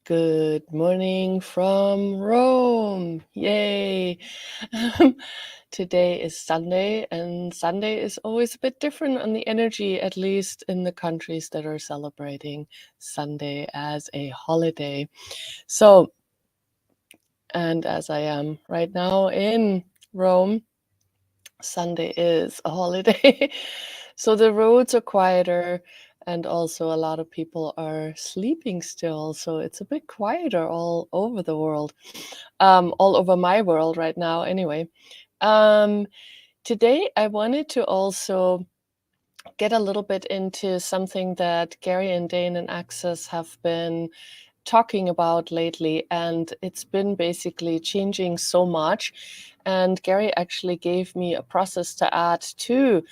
Good morning from Rome. Yay. Today is Sunday, and Sunday is always a bit different on the energy, at least in the countries that are celebrating Sunday as a holiday. So, and as I am right now in Rome, Sunday is a holiday. So the roads are quieter, and also a lot of people are sleeping still. So it's a bit quieter all over the world, all over my world right now, anyway. Today, I wanted to also get a little bit into something that Gary and Dane and Access have been talking about lately, and it's been basically changing so much. And Gary actually gave me a process to add to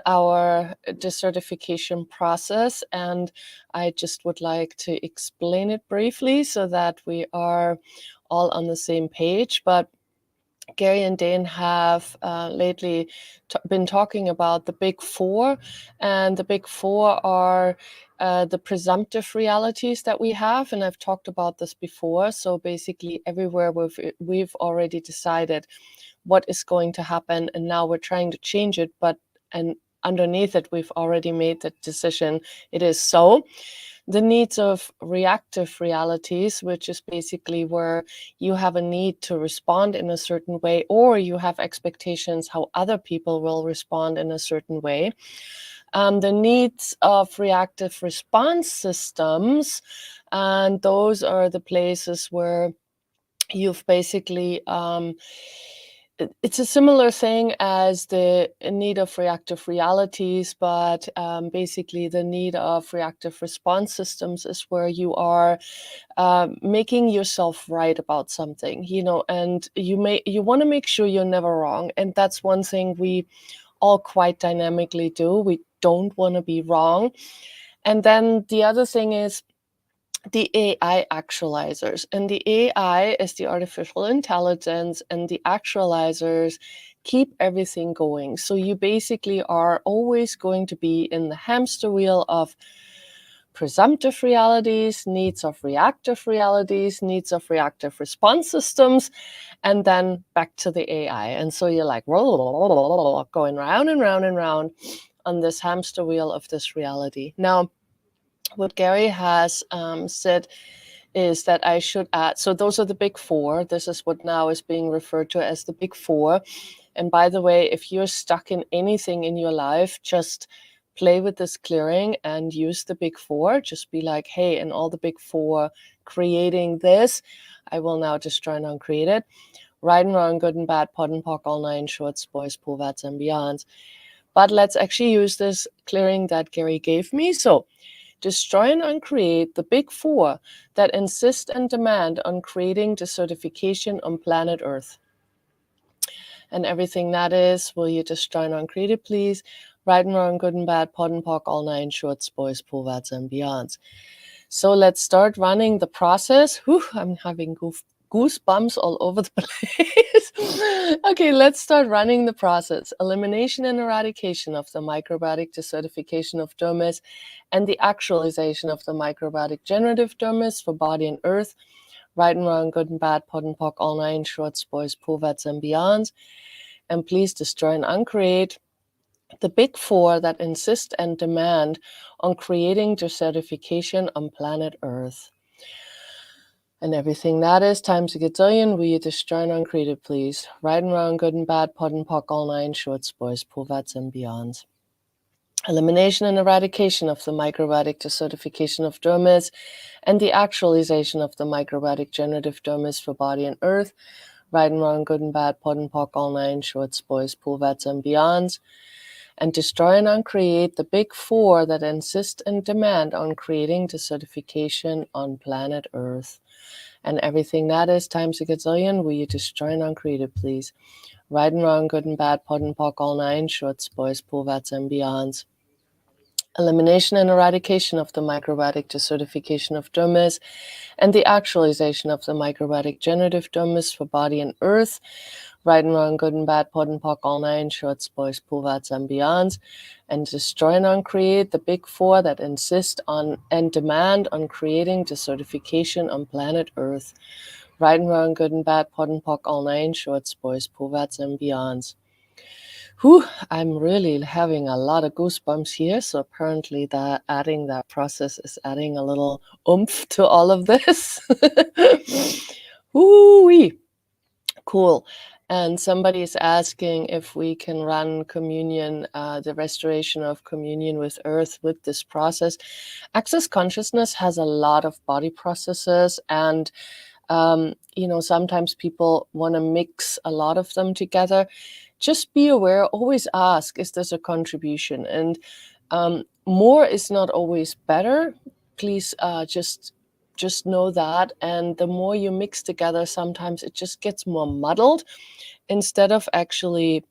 our desertification process, and I just would like to explain it briefly so that we are all on the same page. But Gary and Dane have lately been talking about the big four, and the big four are the presumptive realities that we have, and I've talked about this before. So basically everywhere we've already decided what is going to happen, and now we're trying to change it, and underneath it we've already made the decision it is so. The needs of reactive realities, which is basically where you have a need to respond in a certain way, or you have expectations how other people will respond in a certain way. The needs of reactive response systems, and those are the places where you've basically it's a similar thing as the need of reactive realities, but basically the need of reactive response systems is where you are making yourself right about something, and you want to make sure you're never wrong. And that's one thing we all quite dynamically do. We don't want to be wrong. And then the other thing is the AI actualizers. And the AI is the artificial intelligence, and the actualizers keep everything going. So you basically are always going to be in the hamster wheel of presumptive realities, needs of reactive realities, needs of reactive response systems, and then back to the AI. And so you're like going round and round and round on this hamster wheel of this reality. Now, what Gary has said is that I should add, so those are the big four. This is what now is being referred to as the big four. And by the way, if you're stuck in anything in your life, just play with this clearing and use the big four. Just be like, hey, in all the big four creating this, I will now destroy and uncreate it. Right and wrong, good and bad, pot and pock, all nine shorts, boys, poverts, and beyonds. But let's actually use this clearing that Gary gave me. So destroy and uncreate the big four that insist and demand on creating desertification on planet Earth. And everything that is, will you destroy and uncreate it, please? Right and wrong, good and bad, pot and pock, all nine shorts, boys, poverts, and beyonds. So let's start running the process. Whew, I'm having goosebumps all over the place. Okay, let's start running the process. Elimination and eradication of the microbiotic desertification of dermis and the actualization of the microbiotic generative dermis for body and earth. Right and wrong, good and bad, pot and pock, all nine shorts, boys, poverts, and beyonds. And please destroy and uncreate the big four that insist and demand on creating desertification on planet Earth. And everything that is times a gazillion, will you destroy and uncreate it, please? Right and wrong, good and bad, pot and pock, all nine shorts, boys, poverts, and beyonds. Elimination and eradication of the microbiotic desertification of dermis and the actualization of the microbiotic generative dermis for body and earth. Right and wrong, good and bad, pot and pock, all nine shorts, boys, poverts, and beyonds. And destroy and uncreate the big four that insist and demand on creating desertification on planet Earth. And everything that is times a gazillion, will you destroy and uncreate it, please? Right and wrong, good and bad, pot and pock, all nine shorts, boys, poverts, and beyonds. Elimination and eradication of the microbiotic desertification of dermis and the actualization of the microbiotic generative dermis for body and earth. right and wrong, good and bad, POD and POC, all nine shorts, boys, poovats, and beyonds, and destroy and uncreate the big four that insist on and demand on creating desertification on planet Earth. Right and wrong, good and bad, POD and POC, all nine shorts, boys, poovats, and beyonds. Whew, I'm really having a lot of goosebumps here. So apparently that adding that process is adding a little oomph to all of this. Woo-wee. Cool. And somebody is asking if we can run communion, the restoration of communion with Earth with this process. Access consciousness has a lot of body processes, and sometimes people want to mix a lot of them together. Just be aware, always ask, is this a contribution? And more is not always better. Please just know that. And the more you mix together, sometimes it just gets more muddled instead of actually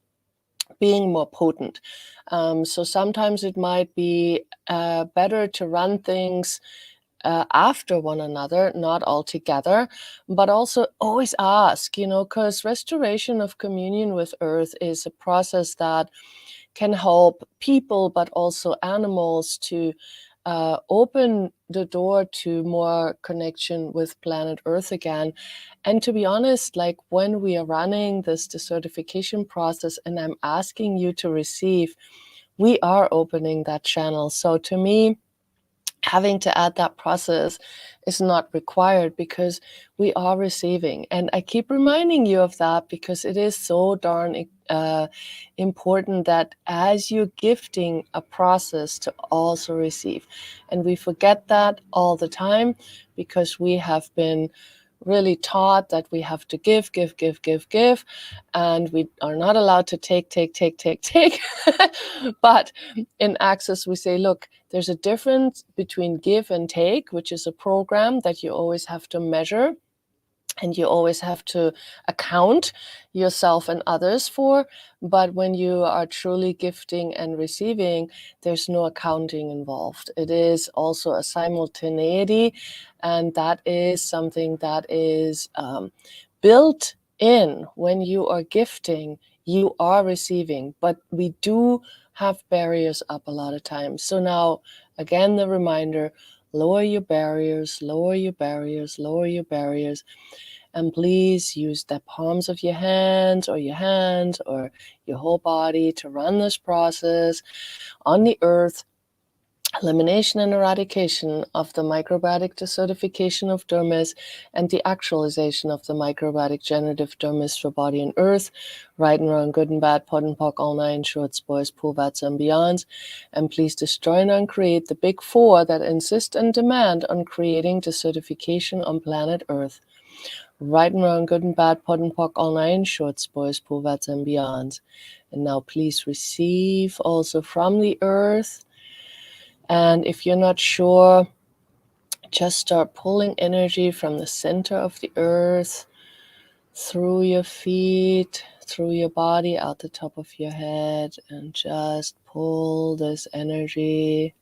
being more potent. So sometimes it might be better to run things after one another, not all together, but also always ask, because restoration of communion with Earth is a process that can help people, but also animals to open the door to more connection with planet Earth again. And to be honest, like when we are running this desertification process and I'm asking you to receive, we are opening that channel. So to me, having to add that process is not required because we are receiving. And I keep reminding you of that because it is so darn important that as you're gifting a process to also receive. And we forget that all the time because we have been really taught that we have to give, and we are not allowed to take. But in Access, we say, look, there's a difference between give and take, which is a program that you always have to measure and you always have to account yourself and others for. But when you are truly gifting and receiving, there's no accounting involved. It is also a simultaneity, and that is something that is built in. When you are gifting, you are receiving, but we do have barriers up a lot of times. So now, again, the reminder, lower your barriers, lower your barriers, lower your barriers. And please use the palms of your hands or your whole body to run this process on the Earth. Elimination and eradication of the microbiotic desertification of dermis and the actualization of the microbiotic generative dermis for body and Earth. Right and wrong, good and bad, POD and POC, all nine shorts, boys, poovats, and beyonds. And please destroy and uncreate the big four that insist and demand on creating desertification on planet Earth. Right and wrong, good and bad, POD and POC, all nine shorts, boys, poovats, and beyonds. And now please receive also from the Earth. And if you're not sure, just start pulling energy from the center of the Earth through your feet, through your body, out the top of your head, and just pull this energy.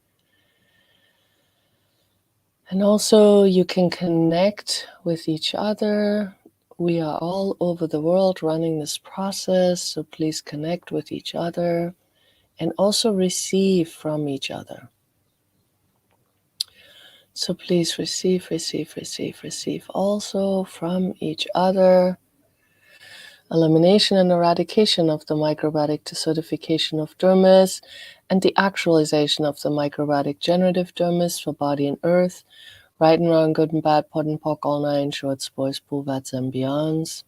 And also you can connect with each other. We are all over the world running this process, so please connect with each other and also receive from each other. So please receive also from each other. Elimination and eradication of the microbiotic desertification of dermis and the actualization of the microbiotic generative dermis for body and Earth. Right and wrong, good and bad, POD and POC, all nine shorts, boys, poovats, and beyonds.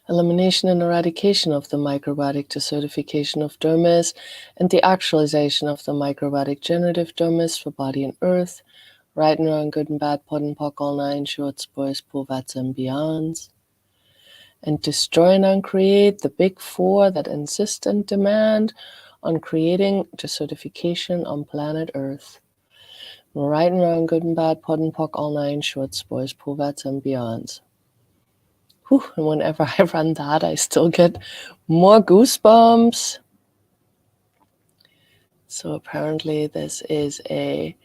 Elimination and eradication of the microbiotic desertification of dermis and the actualization of the microbiotic generative dermis for body and Earth. Right and wrong, good and bad, POD and POC, all nine shorts, boys, poovats, and beyonds. And destroy and uncreate the big four that insist and demand on creating desertification on planet Earth. Right and wrong, good and bad, POD and POC, all nine shorts, boys, poovats, and beyonds. Whew, and whenever I run that, I still get more goosebumps. So apparently this is a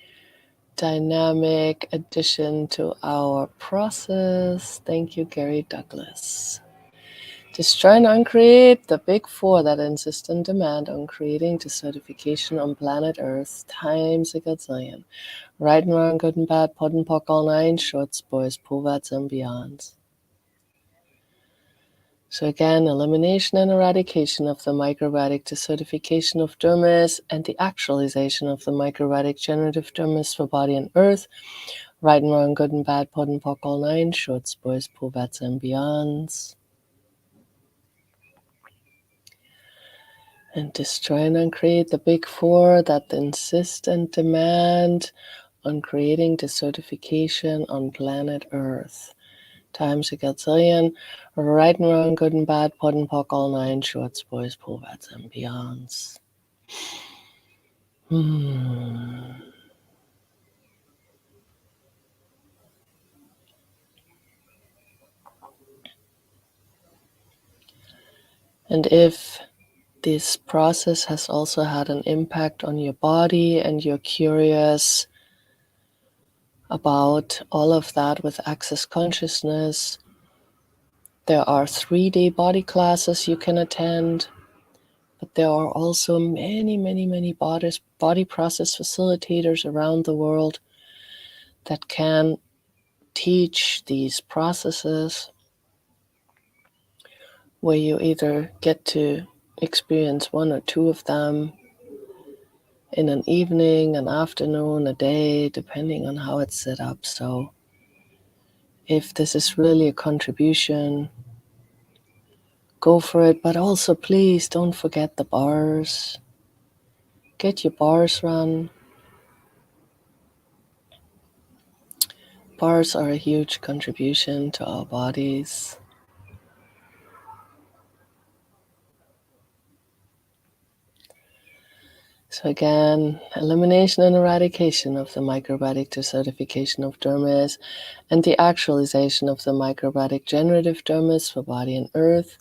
dynamic addition to our process. Thank you, Gary Douglas. Destroy and uncreate the big four that insist and demand on creating desertification on planet Earth times a gazillion. Right and wrong, good and bad, pod and pock, all nine, shorts, boys, poverts, and beyonds. So again, elimination and eradication of the microbiotic desertification of dermis and the actualization of the microbiotic generative dermis for body and earth. Right and wrong, good and bad, pod and pock, all nine, shorts, boys, poverts, and beyonds. And destroy and uncreate the big four that insist and demand on creating desertification on planet Earth. Times a gazillion, right and wrong, good and bad, pod and pock, all nine, shorts, boys, poverts, and beyonds. And if this process has also had an impact on your body and you're curious about all of that with Access Consciousness, there are 3-day body classes you can attend, but there are also many, many, many body process facilitators around the world that can teach these processes, where you either get to experience one or two of them in an evening, an afternoon, a day, depending on how it's set up. So if this is really a contribution, go for it. But also, please don't forget the bars. Get your bars run. Bars are a huge contribution to our bodies. So again, elimination and eradication of the microbiotic desertification of dermis and the actualization of the microbiotic generative dermis for body and earth.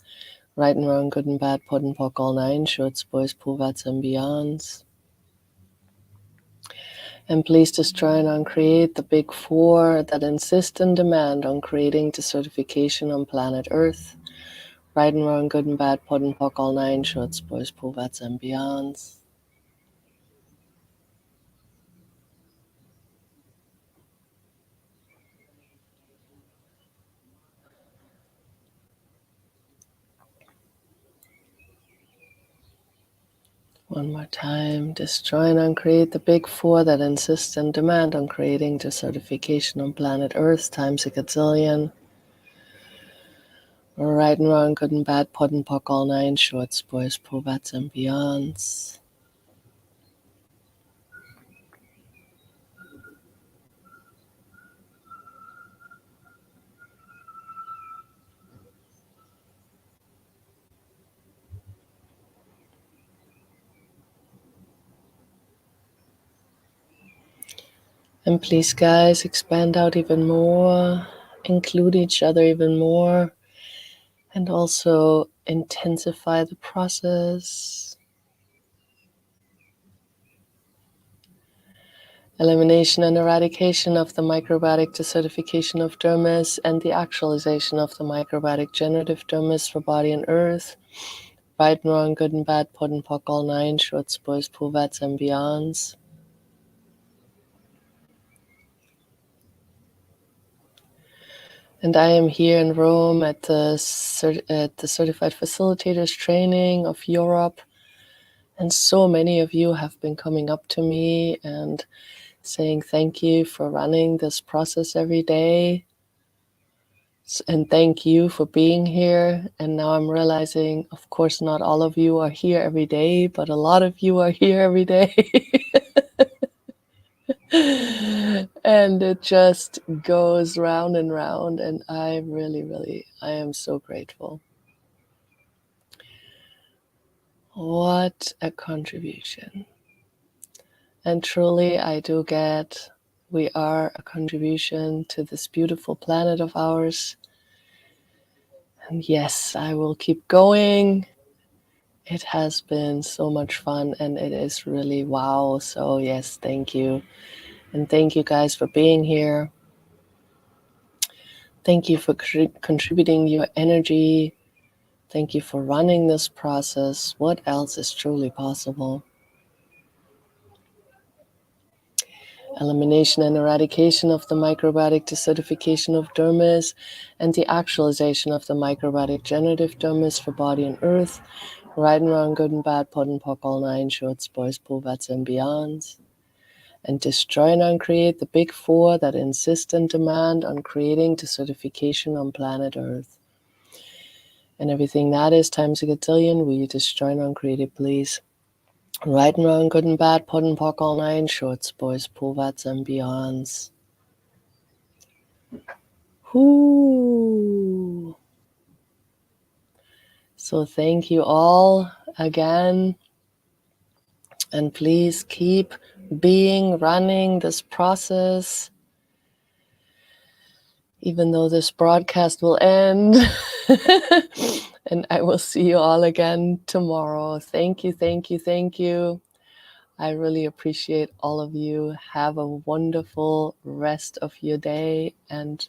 Right and wrong, good and bad, pod and pock, all nine, shorts, boys, poverts, and beyonds. And please destroy and uncreate the big four that insist and demand on creating desertification on planet Earth. Right and wrong, good and bad, pod and pock, all nine, shorts, boys, poverts, and beyonds. One more time. Destroy and uncreate the big four that insist and demand on creating desertification on planet Earth times a gazillion. Right and wrong, good and bad, pod and pock, all nine, shorts, boys, poverts, and beyonds. And please, guys, expand out even more, include each other even more, and also intensify the process. Elimination and eradication of the microbiotic desertification of dermis and the actualization of the microbiotic generative dermis for body and earth. Right and wrong, good and bad, pod and pock, all nine, shorts, boys, poverts, and beyonds. And I am here in Rome at the Certified Facilitators Training of Europe. And so many of you have been coming up to me and saying thank you for running this process every day. And thank you for being here. And now I'm realizing, of course, not all of you are here every day, but a lot of you are here every day. And it just goes round and round. And I really, I am so grateful. What a contribution. And truly, I do get we are a contribution to this beautiful planet of ours. And yes, I will keep going. It has been so much fun and it is really wow. So yes, thank you. And thank you guys for being here. Thank you for contributing your energy. Thank you for running this process. What else is truly possible? Elimination and eradication of the microbiotic desertification of dermis and the actualization of the microbiotic generative dermis for body and earth. Right and wrong, good and bad, pot and pock, all nine shorts, boys, puvats, and beyonds. And destroy and uncreate the big four that insist and demand on creating desertification on planet Earth. And everything that is times a gazillion, will you destroy and uncreate it, please? Right and wrong, good and bad, pot and pock, all nine shorts, boys, puvats, and beyonds. Whoo! So thank you all again. And please keep running this process, even though this broadcast will end. And I will see you all again tomorrow. Thank you, thank you, thank you. I really appreciate all of you. Have a wonderful rest of your day and